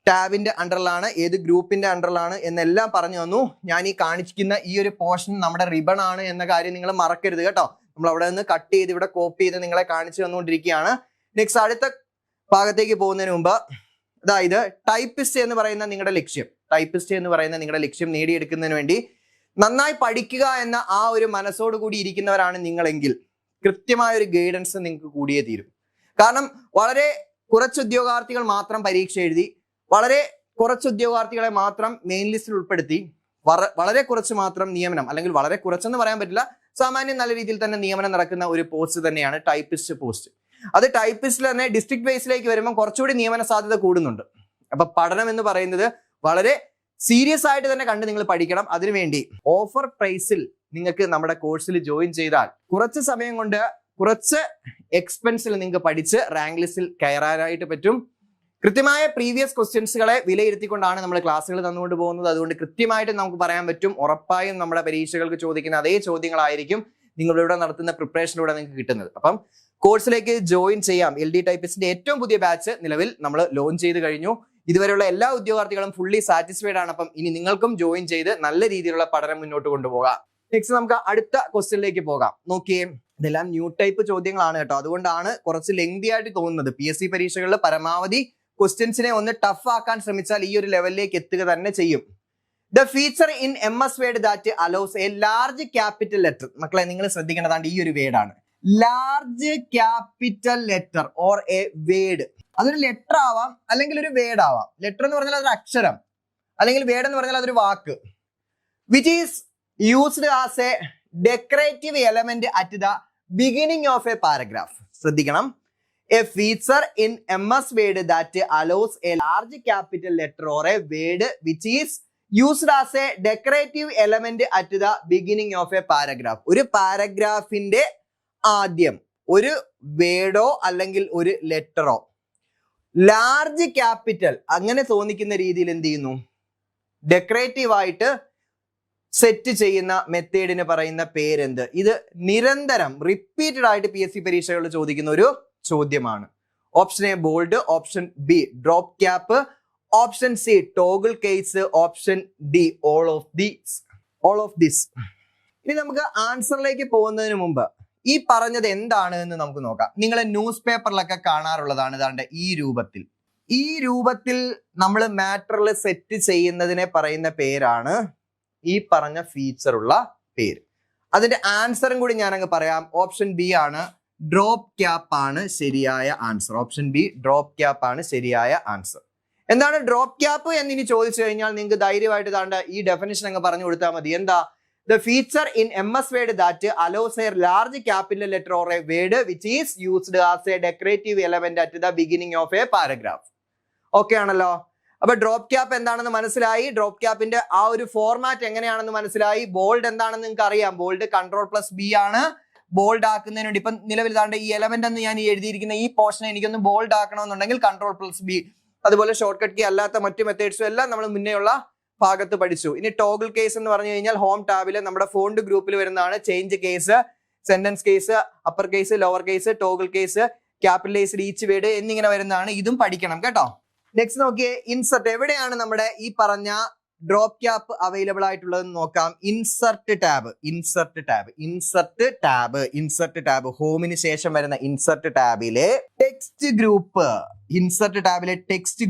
ടാബിന്റെ അണ്ടറിലാണ്, ഏത് ഗ്രൂപ്പിന്റെ അണ്ടറിലാണ് എന്നെല്ലാം പറഞ്ഞു തന്നു. ഞാൻ ഈ കാണിക്കുന്ന ഈ ഒരു പോർഷൻ നമ്മുടെ റിബൺ ആണ് എന്ന കാര്യം നിങ്ങൾ മറക്കരുത് കേട്ടോ. നമ്മൾ അവിടെ നിന്ന് കട്ട് ചെയ്ത് ഇവിടെ കോപ്പി ചെയ്ത് നിങ്ങളെ കാണിച്ചു തന്നുകൊണ്ടിരിക്കുകയാണ്. നെക്സ്റ്റ് അടുത്ത ഭാഗത്തേക്ക് പോകുന്നതിന് മുമ്പ്, അതായത് ടൈപ്പിസ്റ്റ് എന്ന് പറയുന്ന നിങ്ങളുടെ ലക്ഷ്യം നേടിയെടുക്കുന്നതിന് വേണ്ടി നന്നായി പഠിക്കുക എന്ന ആ ഒരു മനസ്സോട് കൂടി ഇരിക്കുന്നവരാണ് നിങ്ങളെങ്കിൽ കൃത്യമായ ഒരു ഗൈഡൻസ് നിങ്ങൾക്ക് കൂടിയേ തീരും. കാരണം വളരെ കുറച്ച് ഉദ്യോഗാർത്ഥികൾ മാത്രം പരീക്ഷ എഴുതി, വളരെ കുറച്ച് ഉദ്യോഗാർത്ഥികളെ മാത്രം മെയിൻ ലിസ്റ്റിൽ ഉൾപ്പെടുത്തി, വളരെ കുറച്ച് മാത്രം നിയമനം, അല്ലെങ്കിൽ വളരെ കുറച്ചെന്ന് പറയാൻ പറ്റില്ല, സാമാന്യം നല്ല രീതിയിൽ തന്നെ നിയമനം നടക്കുന്ന ഒരു പോസ്റ്റ് തന്നെയാണ് ടൈപ്പിസ്റ്റ് പോസ്റ്റ്. അത് ടൈപ്പിസ്റ്റിൽ തന്നെ ഡിസ്ട്രിക്ട് വൈസിലേക്ക് വരുമ്പോൾ കുറച്ചുകൂടി നിയമന സാധ്യത കൂടുന്നുണ്ട്. അപ്പൊ പഠനം എന്ന് പറയുന്നത് വളരെ സീരിയസ് ആയിട്ട് തന്നെ കണ്ട് നിങ്ങൾ പഠിക്കണം. അതിനുവേണ്ടി ഓഫർ പ്രൈസിൽ നിങ്ങൾക്ക് നമ്മുടെ കോഴ്സിൽ ജോയിൻ ചെയ്താൽ കുറച്ച് സമയം കൊണ്ട് കുറച്ച് എക്സ്പെൻസിൽ നിങ്ങൾക്ക് പഠിച്ച് റാങ്ക് ലിസ്റ്റിൽ കയറാനായിട്ട് പറ്റും. കൃത്യമായ പ്രീവിയസ് ക്വസ്റ്റ്യൻസുകളെ വിലയിരുത്തിക്കൊണ്ടാണ് നമ്മൾ ക്ലാസ്സുകൾ തന്നുകൊണ്ട് പോകുന്നത്. അതുകൊണ്ട് കൃത്യമായിട്ട് നമുക്ക് പറയാൻ പറ്റും, ഉറപ്പായും നമ്മുടെ പരീക്ഷകൾക്ക് ചോദിക്കുന്ന അതേ ചോദ്യങ്ങളായിരിക്കും നിങ്ങളിവിടെ നടത്തുന്ന പ്രിപ്പറേഷനിലൂടെ നിങ്ങൾക്ക് കിട്ടുന്നത്. അപ്പം കോഴ്സിലേക്ക് ജോയിൻ ചെയ്യാം. LD ടൈപ്പിസ്റ്റിന്റെ ഏറ്റവും പുതിയ ബാച്ച് നിലവിൽ നമ്മൾ ലോഞ്ച് ചെയ്ത് കഴിഞ്ഞു. ഇതുവരെയുള്ള എല്ലാ ഉദ്യോഗാർത്ഥികളും ഫുള്ളി സാറ്റിസ്ഫൈഡ് ആണ്. അപ്പം ഇനി നിങ്ങൾക്കും ജോയിൻ ചെയ്ത് നല്ല രീതിയിലുള്ള പഠനം മുന്നോട്ട് കൊണ്ടുപോകാം. നെക്സ്റ്റ് നമുക്ക് അടുത്ത ക്വസ്റ്റ്യനിലേക്ക് പോകാം. നോക്കിയേ, ഇതെല്ലാം ന്യൂ ടൈപ്പ് ചോദ്യങ്ങളാണ് കേട്ടോ. അതുകൊണ്ടാണ് കുറച്ച് ലെങ്തി ആയിട്ട് തോന്നുന്നത്. PSC പരീക്ഷകളിൽ പരമാവധി ക്വസ്റ്റ്യൻസിനെ ഒന്ന് ടഫ് ആക്കാൻ ശ്രമിച്ചാൽ ഈ ഒരു ലെവലിലേക്ക് എത്തുക തന്നെ ചെയ്യും. The feature in MS word that allows a large capital letter. മക്കളെ നിങ്ങൾ ശ്രദ്ധിക്കേണ്ടതാണ് ഈ ഒരു വേർഡാണ്, large capital letter or a word. അതൊരു ലെറ്റർ ആവാം അല്ലെങ്കിൽ ഒരു വേർഡ് ആവാം. ലെറ്റർ എന്ന് പറഞ്ഞാൽ അതൊരു അക്ഷരം, അല്ലെങ്കിൽ വേർഡ് എന്ന് പറഞ്ഞാൽ അതൊരു വാക്ക്. Which is used as a decorative element at the beginning of a paragraph. ശ്രദ്ധിക്കണം, a feature in MS Word that allows a large capital letter or a word which is used as a decorative element at the beginning of a paragraph. ഒരു പാരഗ്രാഫിന്റെ ആദ്യം ഒരു വേർഡോ അല്ലെങ്കിൽ ഒരു ലെറ്ററോ large capital അങ്ങനെ തോന്നിക്കുന്ന രീതിയിൽ എന്ത് ചെയ്യുന്നു, ഡെക്കറേറ്റീവ് ആയിട്ട് സെറ്റ് ചെയ്യുന്ന മെത്തേഡിന് പറയുന്ന പേരെന്ത്? ഇത് നിരന്തരം റിപ്പീറ്റഡ് ആയിട്ട് PSC പരീക്ഷകളിൽ ചോദിക്കുന്ന ഒരു ചോദ്യമാണ്. Option A bold, option B drop cap, option C toggle case, option D all of this. ഇനി നമുക്ക് ആൻസറിലേക്ക് പോകുന്നതിന് മുമ്പ് ഈ പറഞ്ഞത് എന്താണ് എന്ന് നമുക്ക് നോക്കാം. നിങ്ങൾ ന്യൂസ് പേപ്പറിലൊക്കെ കാണാറുള്ളതാണ്. ഇതാണ്ട് ഈ രൂപത്തിൽ നമ്മൾ മാറ്ററിൽ സെറ്റ് ചെയ്യുന്നതിനെ പറയുന്ന പേരാണ് ഈ പറഞ്ഞ ഫീച്ചർ ഉള്ള പേര്. അതിന്റെ ആൻസറും കൂടി ഞാൻ അങ്ങ് പറയാം. ഓപ്ഷൻ ബി ആണ്, ഡ്രോപ്പ് ക്യാപ്പ് ആണ് ശരിയായ answer. Option B drop cap ആണ് ശരിയായ ആൻസർ. എന്താണ് ഡ്രോപ്പ് ക്യാപ്പ് എന്ന് ഇനി ചോദിച്ചു കഴിഞ്ഞാൽ നിങ്ങൾക്ക് ധൈര്യമായിട്ട് താണ്ട ഈ ഡെഫിനിഷൻ അങ്ങ് പറഞ്ഞു കൊടുത്താൽ മതി. എന്താ? The feature in MS Word that allows a large capital letter or a word which is used as a decorative element at the beginning of a paragraph. Okay ആണല്ലോ. അപ്പൊ ഡ്രോപ്പ് ക്യാപ്പ് എന്താണെന്ന് മനസ്സിലായി. Drop ക്യാപ്പിന്റെ ആ ഒരു format എങ്ങനെയാണെന്ന് മനസ്സിലായി. Bold എന്താണെന്ന് നിങ്ങൾക്ക് അറിയാം. ബോൾഡ് Ctrl+B ആണ്. ബോൾഡ് ആക്കുന്നതിന് വേണ്ടി ഇപ്പൊ നിലവിൽ താണ്ട് ഈ എലമെന്റ് എന്ന് ഞാൻ എഴുതിയിരിക്കുന്ന ഈ പോർഷനെ എനിക്കൊന്ന് ബോൾഡ് ആക്കണമെന്നുണ്ടെങ്കിൽ Ctrl+B. അതുപോലെ ഷോർട്ട് കട്ട് കീ അല്ലാത്ത മറ്റു മെത്തേഡ്സും എല്ലാം നമ്മൾ മുന്നേയുള്ള ഭാഗത്ത് പഠിച്ചു. ഇനി ടോഗിൾ കേസ് എന്ന് പറഞ്ഞു കഴിഞ്ഞാൽ ഹോം ടാബില് നമ്മുടെ ഫോണ്ട് ഗ്രൂപ്പിൽ വരുന്നതാണ്. Change case, sentence case, upper case, lower case, toggle case, capitalised each word എന്നിങ്ങനെ വരുന്നതാണ്. ഇതും പഠിക്കണം കേട്ടോ. നെക്സ്റ്റ് നോക്കിയേ, ഇൻസർട്ട്. എവിടെയാണ് നമ്മുടെ ഈ പറഞ്ഞ ഡ്രോപ്പ് ക്യാപ്പ് അവൈലബിൾ ആയിട്ടുള്ളതെന്ന് നോക്കാം. ഇൻസർട്ട് ടാബ് ഹോമിന് ശേഷം വരുന്ന ഇൻസർട്ട് ടാബിലെ ടെക്സ്റ്റ്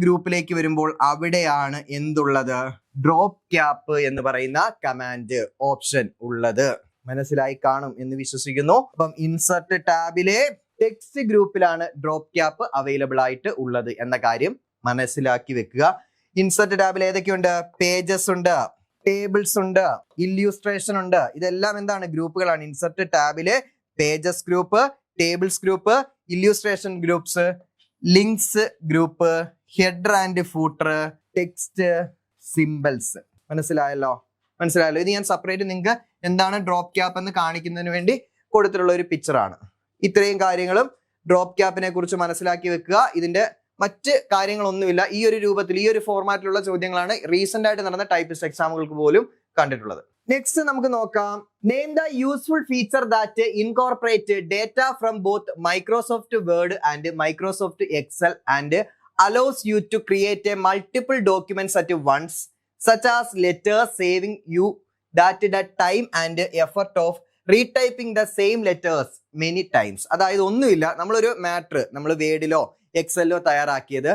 ഗ്രൂപ്പിലേക്ക് വരുമ്പോൾ അവിടെയാണ് എന്തുള്ളത്? ഡ്രോപ്പ് ക്യാപ്പ് എന്ന് പറയുന്ന കമാൻഡ് ഓപ്ഷൻ ഉള്ളത്. മനസ്സിലായി കാണും എന്ന് വിശ്വസിക്കുന്നു. അപ്പം ഇൻസർട്ട് ടാബിലെ ടെക്സ്റ്റ് ഗ്രൂപ്പിലാണ് ഡ്രോപ്പ് ക്യാപ്പ് അവൈലബിൾ ആയിട്ട് ഉള്ളത് എന്ന കാര്യം മനസ്സിലാക്കി വെക്കുക. ഇൻസർട്ട് ടാബിൽ ഏതൊക്കെയുണ്ട്? പേജസ് ഉണ്ട്, ടേബിൾസ് ഉണ്ട്, ഇല്യൂസ്ട്രേഷൻ ഉണ്ട്. ഇതെല്ലാം എന്താണ്? ഗ്രൂപ്പുകളാണ്. ഇൻസർട്ട് ടാബിലെ pages group, tables group, illustration groups, links group, header and footer, text, symbols. മനസ്സിലായല്ലോ. ഇത് ഞാൻ സെപ്പറേറ്റ് നിങ്ങൾക്ക് എന്താണ് ഡ്രോപ്പ് ക്യാപ്പ് എന്ന് കാണിക്കുന്നതിന് വേണ്ടി കൊടുത്തിട്ടുള്ള ഒരു പിക്ചറാണ്. ഇത്രയും കാര്യങ്ങളും ഡ്രോപ്പ് ക്യാപ്പിനെ കുറിച്ച് മനസ്സിലാക്കി വെക്കുക. ഇതിന്റെ മറ്റ് കാര്യങ്ങളൊന്നുമില്ല. ഈ ഒരു രൂപത്തിൽ, ഈ ഒരു ഫോർമാറ്റിലുള്ള ചോദ്യങ്ങളാണ് റീസെന്റ് ആയിട്ട് നടന്ന ടൈപ്പിസ്റ്റ് എക്സാമുകൾക്ക് പോലും കണ്ടിട്ടുള്ളത്. നെക്സ്റ്റ് നമുക്ക് നോക്കാം. Name the useful feature that incorporate data from both Microsoft word and Microsoft Excel and allows you to create a multiple documents at once, such as letters, saving you that the time and effort of retyping the same letters many times. അതായത് ഒന്നുമില്ല, നമ്മളൊരു matter നമ്മൾ വേർഡിലോ എക്സലിലോ തയ്യാറാക്കിയത്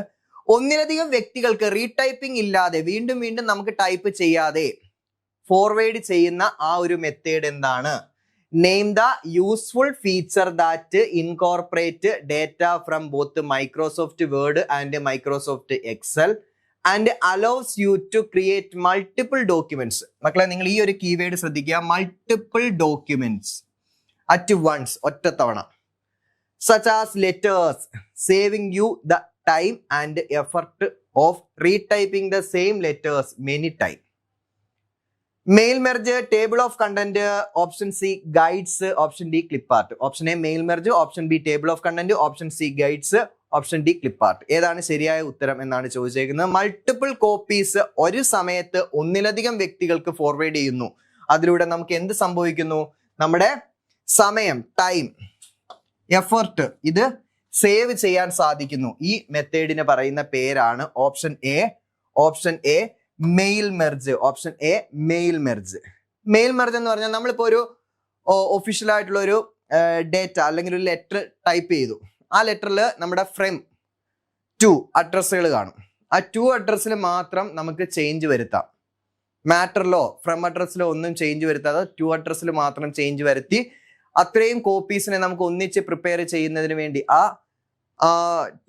ഒന്നിലധികം വ്യക്തികൾക്ക് റീടൈപ്പിംഗ് ഇല്ലാതെ വീണ്ടും വീണ്ടും നമുക്ക് ടൈപ്പ് ചെയ്യാതെ ഫോർവേഡ് ചെയ്യുന്ന ആ ഒരു മെത്തേഡ് എന്താണ്? Name the useful feature that incorporate data from both Microsoft Word and Microsoft Excel and allows you to create multiple documents. മക്കളെ നിങ്ങൾ ഈ ഒരു കീവേഡ് ശ്രദ്ധിക്കുക. multiple documents at once, ഒറ്റ തവണ. such as letters, saving you the time and effort of retyping the same letters many times. Mail merge, table of content, option C guides, option D clip art. Option A mail merge, option B table of content, option C guides, option D clip art. ഏതാണ് ശരിയായ ഉത്തരം എന്നാണ് ചോദിച്ചിരിക്കുന്നത്. Multiple copies ഒരു സമയത്ത് ഒന്നിലധികം വ്യക്തികൾക്ക് forward ചെയ്യുന്നു. അതിലൂടെ നമുക്ക് എന്ത് സംഭവിക്കുന്നു? നമ്മുടെ സമയം, ടൈം, എഫർട്ട് ഇത് സേവ് ചെയ്യാൻ സാധിക്കുന്നു. ഈ മെത്തേഡിന് പറയുന്ന പേരാണ് option A mail merge. Option A mail merge. Mail merge എന്ന് പറഞ്ഞാൽ നമ്മളിപ്പോ ഒരു ഒഫീഷ്യൽ ആയിട്ടുള്ള ഒരു ഡേറ്റ അല്ലെങ്കിൽ ഒരു ലെറ്റർ ടൈപ്പ് ചെയ്തു. ആ ലെറ്ററിൽ നമ്മുടെ ഫ്രം 2 അഡ്രസ്സുകൾ കാണും. ആ 2 അഡ്രസ്സിൽ മാത്രം നമുക്ക് ചേഞ്ച് വരുത്താം. മാറ്ററിലോ ഫ്രം അഡ്രസ്സിലോ ഒന്നും ചേഞ്ച് വരുത്താതെ 2 അഡ്രസ്സിൽ മാത്രം ചേഞ്ച് വരുത്തി അത്രയും കോപ്പീസിനെ നമുക്ക് ഒന്നിച്ച് പ്രിപ്പയർ ചെയ്യുന്നതിന് വേണ്ടി ആ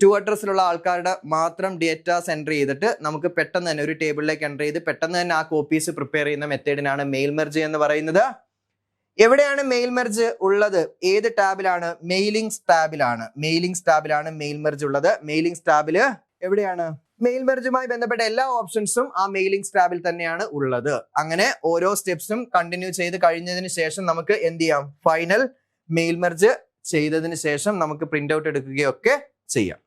2 അഡ്രസ്സിലുള്ള ആൾക്കാരുടെ മാത്രം ഡേറ്റാസ് എൻ്റർ ചെയ്തിട്ട് നമുക്ക് പെട്ടെന്ന് തന്നെ ഒരു ടേബിളിലേക്ക് എൻ്റർ ചെയ്ത് പെട്ടെന്ന് തന്നെ ആ കോപ്പീസ് പ്രിപ്പയർ ചെയ്യുന്ന മെത്തേഡിനാണ് മെയിൽ മെർജ് എന്ന് പറയുന്നത്. എവിടെയാണ് മെയിൽ മെർജ് ഉള്ളത്? ഏത് ടാബിലാണ്? മെയിലിംഗ്സ് ടാബിലാണ് മെയിൽ മെർജ് ഉള്ളത്. മെയിലിംഗ്സ് ടാബില് എവിടെയാണ്? മെയിൽ മെർജുമായി ബന്ധപ്പെട്ട എല്ലാ ഓപ്ഷൻസും ആ മെയിലിംഗ് ടാബിൽ തന്നെയാണ് ഉള്ളത്. അങ്ങനെ ഓരോ സ്റ്റെപ്സും കണ്ടിന്യൂ ചെയ്ത് കഴിഞ്ഞതിന് ശേഷം നമുക്ക് എന്ത് ചെയ്യാം, ഫൈനൽ മെയിൽ മെർജ് ചെയ്തതിന് ശേഷം നമുക്ക് പ്രിന്റ് ഔട്ട് എടുക്കുകയൊക്കെ ചെയ്യാം.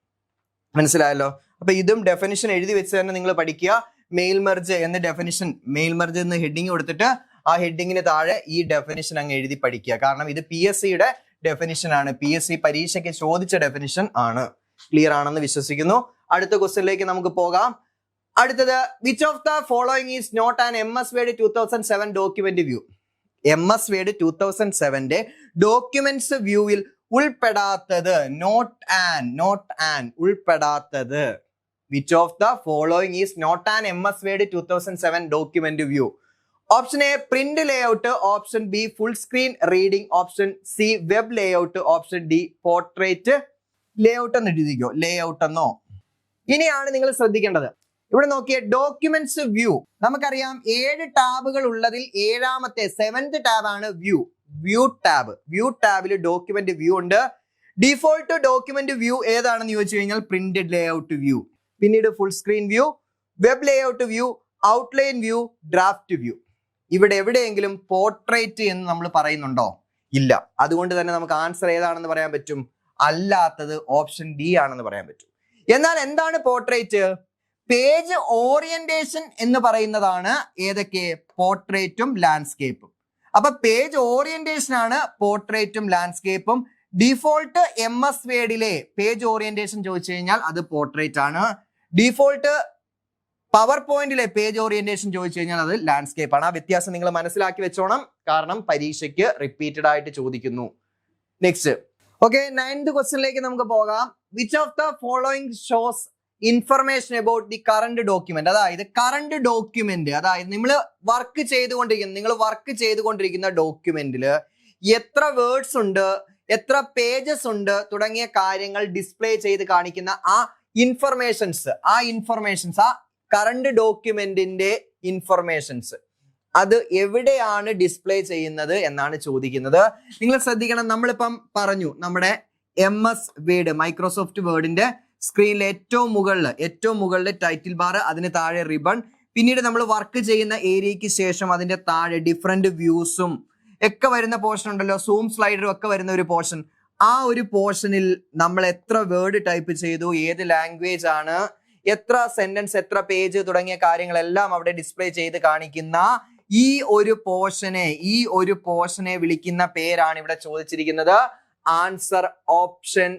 മനസ്സിലായല്ലോ? അപ്പൊ ഇതും ഡെഫിനിഷൻ എഴുതി വെച്ച് തന്നെ നിങ്ങൾ പഠിക്കുക. മെയിൽ മെർജ് എന്ന ഡെഫിനിഷൻ, മെയിൽ മെർജ് എന്ന് ഹെഡിങ് കൊടുത്തിട്ട് ആ ഹെഡിങ്ങിന് താഴെ ഈ ഡെഫിനിഷൻ അങ്ങ് എഴുതി പഠിക്കുക. കാരണം ഇത് PSCയുടെ ഡെഫിനിഷൻ ആണ്, PSC പരീക്ഷയ്ക്ക് ചോദിച്ച ഡെഫിനിഷൻ ആണ്. ക്ലിയർ ആണെന്ന് വിശ്വസിക്കുന്നു. അടുത്ത ക്വസ്റ്റ്യനിലേക്ക് നമുക്ക് പോകാം. അടുത്തത്, which of the following is not an MS Word 2007 document view. MS Word 2007 documents വ്യൂവിൽ ഉൾപ്പെടാത്തത്, നോട്ട് ആൻ ഉൾപ്പെടാത്തത്. Which of the following is not an MS Word 2007 document view. Option A print layout, option B full screen reading, option C web layout, option D portrait layout എന്ന് എഴുതിക്കോ, layout എന്നോ. ഇനിയാണ് നിങ്ങൾ ശ്രദ്ധിക്കേണ്ടത്. ഇവിടെ നോക്കിയ documents view, നമുക്കറിയാം 7 ടാബുകൾ ഉള്ളതിൽ 7ാമത്തെ 7th ടാബാണ് view. View ടാബിൽ ഡോക്യുമെന്റ് വ്യൂ ഉണ്ട്. ഡിഫോൾട്ട് ഡോക്യുമെന്റ് വ്യൂ ഏതാണെന്ന് ചോദിച്ചു കഴിഞ്ഞാൽ പ്രിന്റഡ് ലേഔട്ട് വ്യൂ. പിന്നീട് full screen view, web layout view, outline view, draft view. ഇവിടെ എവിടെയെങ്കിലും പോർട്രേറ്റ് എന്ന് നമ്മൾ പറയുന്നുണ്ടോ? ഇല്ല. അതുകൊണ്ട് തന്നെ നമുക്ക് ആൻസർ ഏതാണെന്ന് പറയാൻ പറ്റും? അല്ലാത്തത് ഓപ്ഷൻ ഡി ആണെന്ന് പറയാൻ പറ്റും. എന്നാൽ എന്താണ് പോർട്രേറ്റ്? പേജ് ഓറിയന്റേഷൻ എന്ന് പറയുന്നതാണ് ഏതൊക്കെ? പോർട്രേറ്റും ലാൻഡ്സ്കേപ്പും. അപ്പൊ പേജ് ഓറിയന്റേഷൻ ആണ് പോർട്രേറ്റും ലാൻഡ്സ്കേപ്പും. ഡിഫോൾട്ട് MS Wordലെ പേജ് ഓറിയന്റേഷൻ ചോദിച്ചു കഴിഞ്ഞാൽ അത് പോർട്രേറ്റ് ആണ്. ഡിഫോൾട്ട് പവർ പോയിന്റിലെ പേജ് ഓറിയന്റേഷൻ ചോദിച്ചു കഴിഞ്ഞാൽ അത് ലാൻഡ്സ്കേപ്പ് ആണ്. ആ വ്യത്യാസം നിങ്ങൾ മനസ്സിലാക്കി വെച്ചോണം, കാരണം പരീക്ഷയ്ക്ക് റിപ്പീറ്റഡ് ആയിട്ട് ചോദിക്കുന്നു. നെക്സ്റ്റ്, ഓക്കെ, 9th ക്വസ്റ്റ്യനിലേക്ക് നമുക്ക് പോകാം. Which of the following shows information about the current document. അതായത് കറന്റ് ഡോക്യുമെന്റ്, അതായത് നിങ്ങൾ വർക്ക് ചെയ്തുകൊണ്ടിരിക്കുന്ന ഡോക്യുമെന്റിൽ എത്ര വേർഡ്സ് ഉണ്ട്, എത്ര പേജസ് ഉണ്ട് തുടങ്ങിയ കാര്യങ്ങൾ ഡിസ്പ്ലേ ചെയ്ത് കാണിക്കുന്ന ആ ഇൻഫർമേഷൻസ്, ആ കറന്റ് ഡോക്യുമെന്റിന്റെ ഇൻഫർമേഷൻസ് അത് എവിടെയാണ് ഡിസ്പ്ലേ ചെയ്യുന്നത് എന്നാണ് ചോദിക്കുന്നത്. നിങ്ങൾ ശ്രദ്ധിക്കണം, നമ്മളിപ്പം പറഞ്ഞു നമ്മുടെ MS Word, മൈക്രോസോഫ്റ്റ് വേർഡിന്റെ സ്ക്രീനിൽ ഏറ്റവും മുകളിൽ ടൈറ്റിൽ ബാർ, അതിന് താഴെ റിബൺ, പിന്നീട് നമ്മൾ വർക്ക് ചെയ്യുന്ന ഏരിയയ്ക്ക് ശേഷം അതിന്റെ താഴെ ഡിഫറെന്റ് വ്യൂസും ഒക്കെ വരുന്ന പോർഷൻ ഉണ്ടല്ലോ, സൂം സ്ലൈഡറും ഒക്കെ വരുന്ന ഒരു പോർഷൻ. ആ ഒരു പോർഷനിൽ നമ്മൾ എത്ര വേർഡ് ടൈപ്പ് ചെയ്തു, ഏത് ലാംഗ്വേജ് ആണ്, എത്ര സെന്റൻസ്, എത്ര പേജ് തുടങ്ങിയ കാര്യങ്ങളെല്ലാം അവിടെ ഡിസ്പ്ലേ ചെയ്ത് കാണിക്കുന്ന ഈ ഒരു പോർഷനെ വിളിക്കുന്ന പേരാണ് ഇവിടെ ചോദിച്ചിരിക്കുന്നത്. ആൻസർ ഓപ്ഷൻ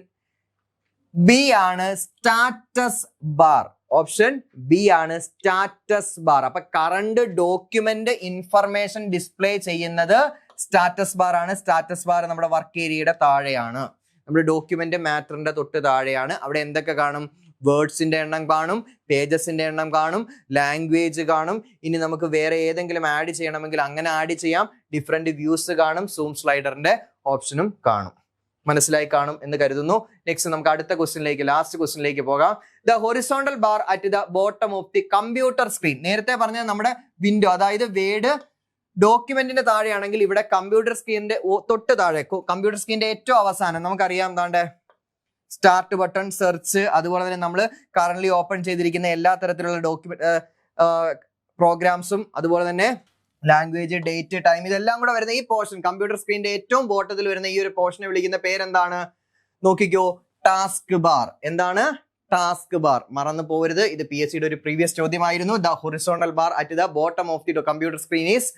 ബി ആണ്, സ്റ്റാറ്റസ് ബാർ. ഓപ്ഷൻ ബി ആണ് സ്റ്റാറ്റസ് ബാർ. അപ്പൊ കറണ്ട് ഡോക്യുമെന്റ് ഇൻഫർമേഷൻ ഡിസ്പ്ലേ ചെയ്യുന്നത് സ്റ്റാറ്റസ് ബാർ ആണ്. സ്റ്റാറ്റസ് ബാർ നമ്മുടെ വർക്ക് ഏരിയയുടെ താഴെയാണ്, നമ്മുടെ ഡോക്യുമെന്റ് മാറ്ററിന്റെ തൊട്ട് താഴെയാണ്. അവിടെ എന്തൊക്കെ കാണും? വേർഡ്സിന്റെ എണ്ണം കാണും, പേജസിന്റെ എണ്ണം കാണും, ലാംഗ്വേജ് കാണും. ഇനി നമുക്ക് വേറെ ഏതെങ്കിലും ആഡ് ചെയ്യണമെങ്കിൽ അങ്ങനെ ആഡ് ചെയ്യാം. ഡിഫറെന്റ് വ്യൂസ് കാണും, സൂം സ്ലൈഡറിന്റെ ഓപ്ഷനും കാണും. മനസ്സിലായി കാണും എന്ന് കരുതുന്നു. നെക്സ്റ്റ് നമുക്ക് അടുത്ത ക്വസ്റ്റ്യനിലേക്ക്, ലാസ്റ്റ് ക്വസ്റ്റ്യനിലേക്ക് പോകാം. The horizontal bar at the bottom of the computer screen. നേരത്തെ പറഞ്ഞത് നമ്മുടെ വിൻഡോ, അതായത് വേർഡ് ഡോക്യുമെന്റിന്റെ താഴെയാണെങ്കിൽ ഇവിടെ കമ്പ്യൂട്ടർ സ്ക്രീനിന്റെ തൊട്ട് താഴെ, കമ്പ്യൂട്ടർ സ്ക്രീനിന്റെ ഏറ്റവും അവസാനം നമുക്കറിയാം എന്താണ്ട് സ്റ്റാർട്ട് ബട്ടൺ, സെർച്ച്, അതുപോലെ തന്നെ നമ്മൾ കറന്റ് ഓപ്പൺ ചെയ്തിരിക്കുന്ന എല്ലാ തരത്തിലുള്ള ഡോക്യുമെന്റ് പ്രോഗ്രാംസും, അതുപോലെ തന്നെ ലാംഗ്വേജ്, ഡേറ്റ്, ടൈം, ഇതെല്ലാം കൂടെ വരുന്ന ഈ പോർഷൻ, കമ്പ്യൂട്ടർ സ്ക്രീനിന്റെ ഏറ്റവും ബോട്ടത്തിൽ വരുന്ന ഈ ഒരു പോർഷനെ വിളിക്കുന്ന പേരെന്താണ്? നോക്കിക്കോ, ടാസ്ക് ബാർ. എന്താണ്? Task bar. മറന്നു പോകരുത്, ഇത് PSCയുടെ ഒരു പ്രീവിയസ് ചോദ്യമായിരുന്നു. The horizontal bar at the bottom of the computer screen is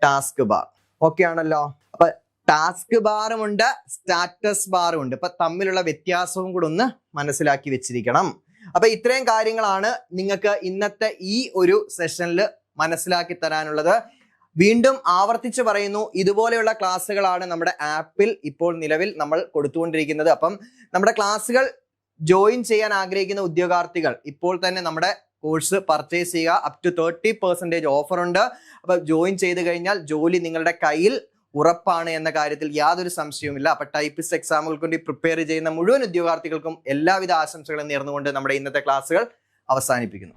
task bar. Okay ആണല്ലോ? അപ്പൊ ടാസ്ക് ബാറും ഉണ്ട്, സ്റ്റാറ്റസ് ബാറും ഉണ്ട്. അപ്പൊ തമ്മിലുള്ള വ്യത്യാസവും കൂടെ ഒന്ന് മനസ്സിലാക്കി വെച്ചിരിക്കണം. അപ്പൊ ഇത്രയും കാര്യങ്ങളാണ് നിങ്ങൾക്ക് ഇന്നത്തെ ഈ ഒരു സെഷനിൽ മനസ്സിലാക്കി തരാനുള്ളത്. വീണ്ടും ആവർത്തിച്ച് പറയുന്നു, ഇതുപോലെയുള്ള ക്ലാസ്സുകളാണ് നമ്മുടെ ആപ്പിൽ ഇപ്പോൾ നിലവിൽ നമ്മൾ കൊടുത്തുകൊണ്ടിരിക്കുന്നത്. അപ്പം നമ്മുടെ ക്ലാസ്സുകൾ ജോയിൻ ചെയ്യാൻ ആഗ്രഹിക്കുന്ന ഉദ്യോഗാർത്ഥികൾ ഇപ്പോൾ തന്നെ നമ്മുടെ കോഴ്സ് പർച്ചേസ് ചെയ്യുക. അപ് ടു 30% ഓഫർ ഉണ്ട്. അപ്പൊ ജോയിൻ ചെയ്ത് കഴിഞ്ഞാൽ ജോലി നിങ്ങളുടെ കയ്യിൽ ഉറപ്പാണ് എന്ന കാര്യത്തിൽ യാതൊരു സംശയവുമില്ല. അപ്പൊ ടൈപ്പിസ്റ്റ് എക്സാമുകൾക്ക് വേണ്ടി പ്രിപ്പയർ ചെയ്യുന്ന മുഴുവൻ ഉദ്യോഗാർത്ഥികൾക്കും എല്ലാവിധ ആശംസകളും നേർന്നുകൊണ്ട് നമ്മുടെ ഇന്നത്തെ ക്ലാസ്സുകൾ അവസാനിപ്പിക്കുന്നു.